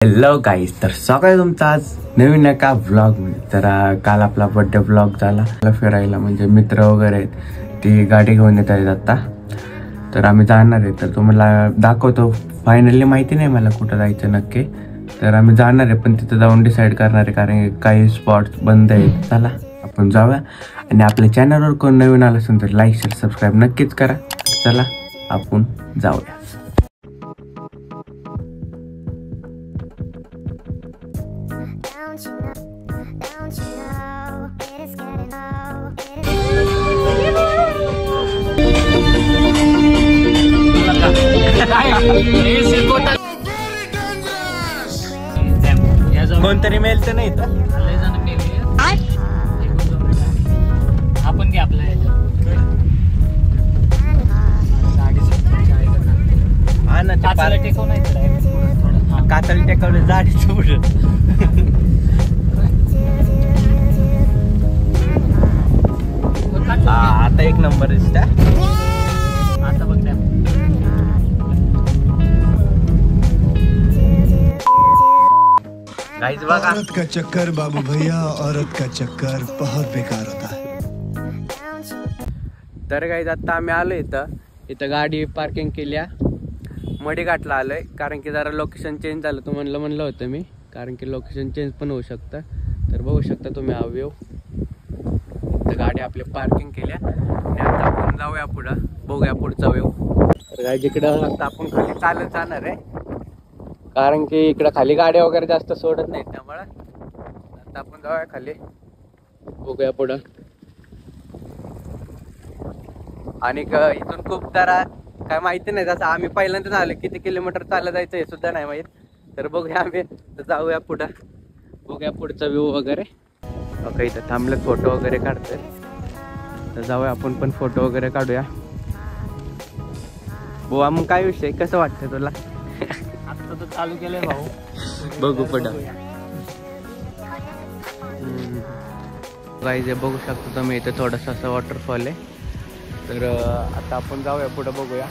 Hello guys, तर सकाळी तुमचा आज नवीन एका व्लॉग तर काल आपला बर्थडे व्लॉग झाला. फिरायला म्हणजे मित्र वगैरे आहेत, ती गाडी घेऊन येत आहेत आता. तर आम्ही जाणार आहे, तर तुम्हाला दाखवतो. फायनली माहिती नाही मला कुठं जायचं नक्की, तर आम्ही जाणार आहे पण तिथं जाऊन डिसाईड करणार आहे, कारण काही स्पॉट्स बंद आहेत. चला आपण जाऊया. आणि आपल्या चॅनलवर कोण नवीन आलं असेल तर लाईक शेअर सबस्क्राईब नक्कीच करा. चला आपण जाऊया. कोणतरी मेल तर नाही आपण घ्या आपल्या कातल टेकवलं झाडी पुढं. आता एक नंबर दिसता. आता बघ गाइस बघा, औरत का चक्कर बाबू भैया, औरत का चक्कर बहुत बेकार होता है. तर गाइस आता आम्ही आलो इथं गाडी पार्किंग केल्या, मडीघाटला आलोय. कारण की जरा लोकेशन चेंज झालं, म्हणलं होतं मी, कारण की लोकेशन चेंज पण होऊ शकतं. तर बघू शकता तुम्ही हा व्ह्यू. तर गाडी आपली पार्किंग केल्या आणि आता आपण जाऊया पुढं, बघूया पुढचा व्ह्यू. तर गाइस इकडं आता आपण खाली चालत जाणार आहे, कारण की इकडं खाली गाड्या वगैरे जास्त सोडत नाहीत, त्यामुळे आता आपण जाऊया खाली, बघूया पुढं. आणि इथून खूप जरा काय माहिती नाही, जसं आम्ही पहिल्यांदाच आलो, किती किलोमीटर चालत जायचं हे सुद्धा नाही माहीत. तर बघूया आम्ही, तर जाऊया पुढं, बघूया पुढचा व्ह्यू वगैरे. ओके, इथं थांबले फोटो वगैरे काढतोय, तर जाऊया आपण पण फोटो वगैरे काढूया. बुवा मग काय विषय, कसं वाटतंय तुला? आता तर चालू केलंय भाऊ. बघू पुढं. गाईज बघू शकतो तुम्ही, इथं थोडंसं असं वॉटरफॉल आहे. तर आता आपण जाऊया पुढं, बघूया.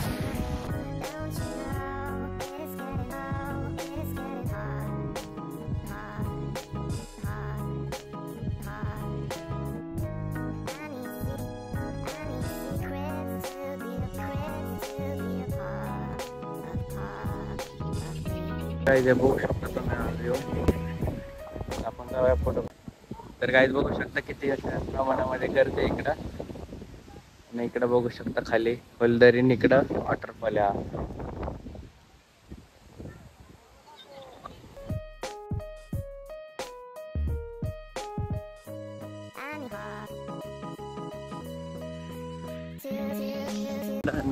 गाईज बघू शकता तुम्ही, आपण जाऊया पुढं. तर गाईज बघू शकता किती अशा प्रमाणामध्ये गर्दी इकडं. आणि इकडं बघू शकता खाली होलदरीन, इकडं वॉटरफॉल आहे.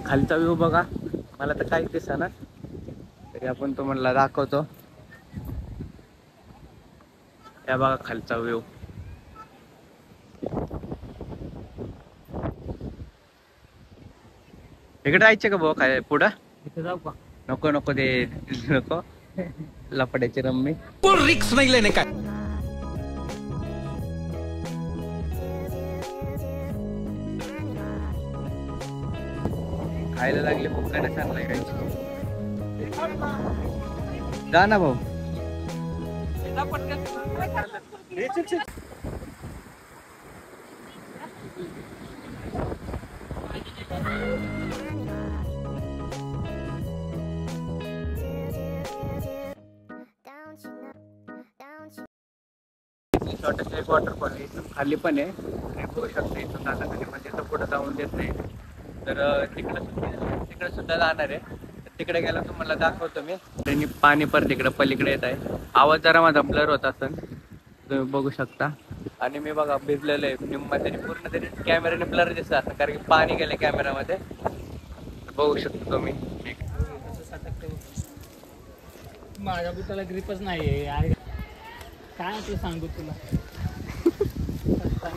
खालचा व्ह्यू बघा, मला तर काहीच दिसेना, तरी आपण तुम्हाला दाखवतो. या बघा खालचा व्ह्यू. इकडे जायचं का भाऊ काय पुढं? इथे जाऊ का? नको नको, ते नको, लपड्याची रम्मी. रिक्स नाही लेने का. खायला लागले खूप काय चांगलंय काही. जा ना भाऊ. छोटंसं एक वॉटरफॉल आहे, इथून खाली पण आहे. बघू शकता इथून जाता खाली, म्हणजे इथं पुढं जाऊन देत नाही. तर तिकडे सुद्धा जाणार आहे. तिकडे गेला तुम्हाला दाखवतो मी. त्यांनी पाणी परत तिकडे पलीकडे येत आहे. आवाज जरा माझा ब्लर होत असेल, तुम्ही बघू शकता. आणि मी बघा भिजलेलं आहे निम्मा, तरी पूर्ण तरी कॅमेऱ्याने ब्लर दिसत असं, कारण की पाणी गेलं कॅमेरामध्ये. बघू शकतो तुम्ही. माझ्या बुटाला ग्रिपच नाही, काय ते सांगू तुला.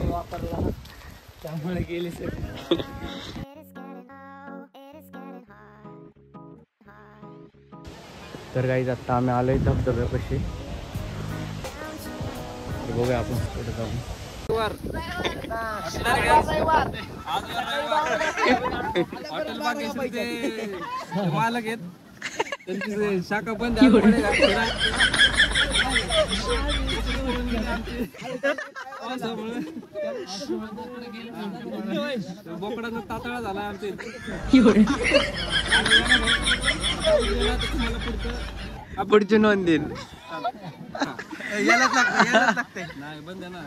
वापरला त्यामुळे गेली सर. तर गाईज आता आम्ही आलोय धबधब्यापाशी, बघूया आपण पुढे जाऊन. हॉटेल बाकी मालक आहेत, त्यांची शाखा बंद आहे. बोकडाचा तातळा झाला आमचे पुढची नोंद देईन. नाही बंद आहे ना.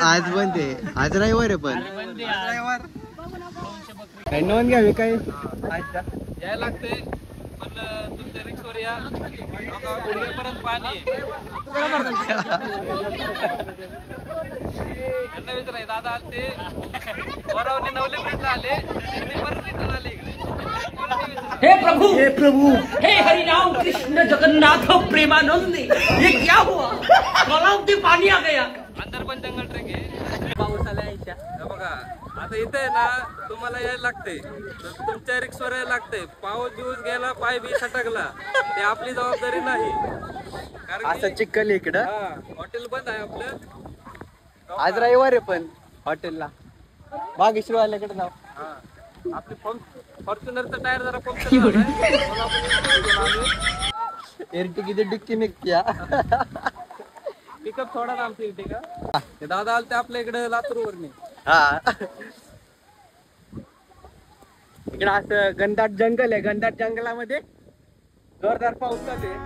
आज बंद आहे, आज रविवार आहे पण बंदी आहे. काय नोंद घ्यावी काय? यायला लागते पण तुमच्या रिक्षावर या गुडघ्यापर्यंत पाणी आहे. त्यांना विचाराय दादा आले ते वरावने नवले मिनिट आले ते परत रिटर्न आले इकडे. हे प्रभु हे हरि राम कृष्ण जगन्नाथ प्रेमानंद ये क्या हुआ तालाब में पानी आ गया अंदर पण जंगल ट्रेक आहे. पाऊस आला यायच्या बघा आता इथे आहे ना तुम्हाला यायला लागते तर तुमच्या रिक्षावर यायला लागते. पाऊस दिवस गेला पाय बी सटकला ते आपली जबाबदारी नाही. कारण असं चिखल इकडं. हॉटेल बंद आहे आपलं. आज रविवार आहे पण हॉटेलला बागेश्वर वाल्याकडे नाव. आपली फॉर्च्युनरचा टायर जरा पंक्चर झालाय. एरटिकीची डिक्की निघत्या. पिकअप थोडा ना आमची इर्टिगा. ते दादा आले ते आपल्या इकडे लातूरवर नाही. हा इकडं असं घनदाट जंगल आहे. घनदाट जंगलामध्ये जोरदार पाऊस चालू आहे.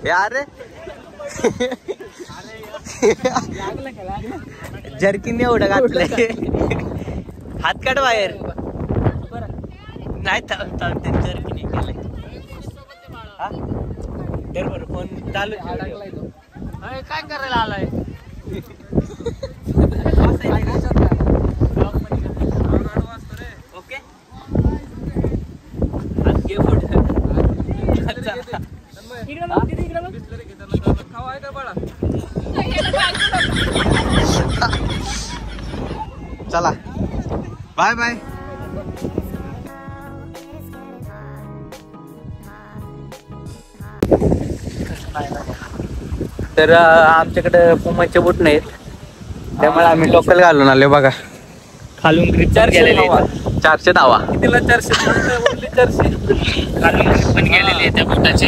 यार जर्किन एवढं घातलंय. हात काढ बाहेर. नाही जर्किन केलंय. बरोबर फोन चालू काय करायला आलाय? ओके इकडे बघ, तिथे इकडे बघ. खावा आहे का बाळा? चला बाय बाय. तर आमच्याकडे पुमाचे बूट नाहीत त्यामुळे आम्ही लोकल घालून आलो. बघा खालून ग्रिप 400 धावा. कितीला 400? 400 खालून grip पण गेलेली आहे त्या बुटाची.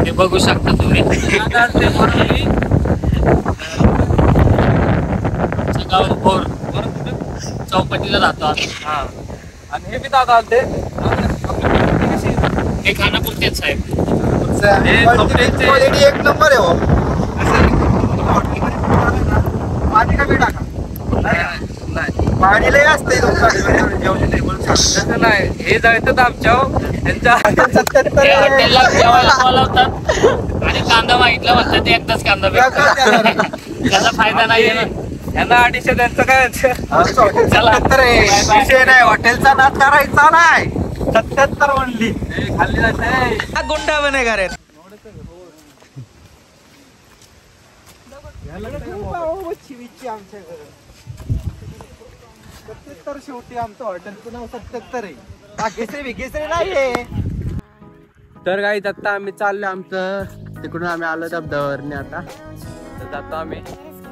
ते बघू शकता तुम्ही. दादा ते वरती गाव भोर वरती चौपटीला जातो आता. आणि हे बी दादा आलते. हे खानापुरतेच साहेब. एक नंबर आहे हो. पाणी कमी टाका. पाणी लय असते तसं नाही हे जायचं आमच्या त्यांच्या हे हॉटेलला जेवायला बोलावतात आणि कांदा मागितला म्हणतात ते एकदाच कांदा भेटतो. त्याचा फायदा नाही आहे ना. यांना 250 त्यांचं काय चला. विषय नाही हॉटेलचा नाद करायचा नाही. 77 म्हणली खाल्ली जाते. गुंडा बने घरात. आमच्या 77 शेवटी आमचं हॉटेलचं नाव 77 आहे. बाकीचे विकेसरे नाहीये. तर काही आता आम्ही चाललो आमचं तिकडून आम्ही आलो धबधब्यावरने. आता तर जातो आम्ही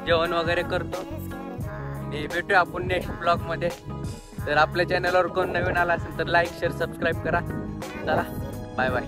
जेवण वगैरे करतो आणि भेटूया आपण नेक्स्ट ब्लॉग मध्ये. तर आपल्या चॅनलवर कोण नवीन आला असेल तर लाईक शेअर सबस्क्राईब करा. चला बाय बाय.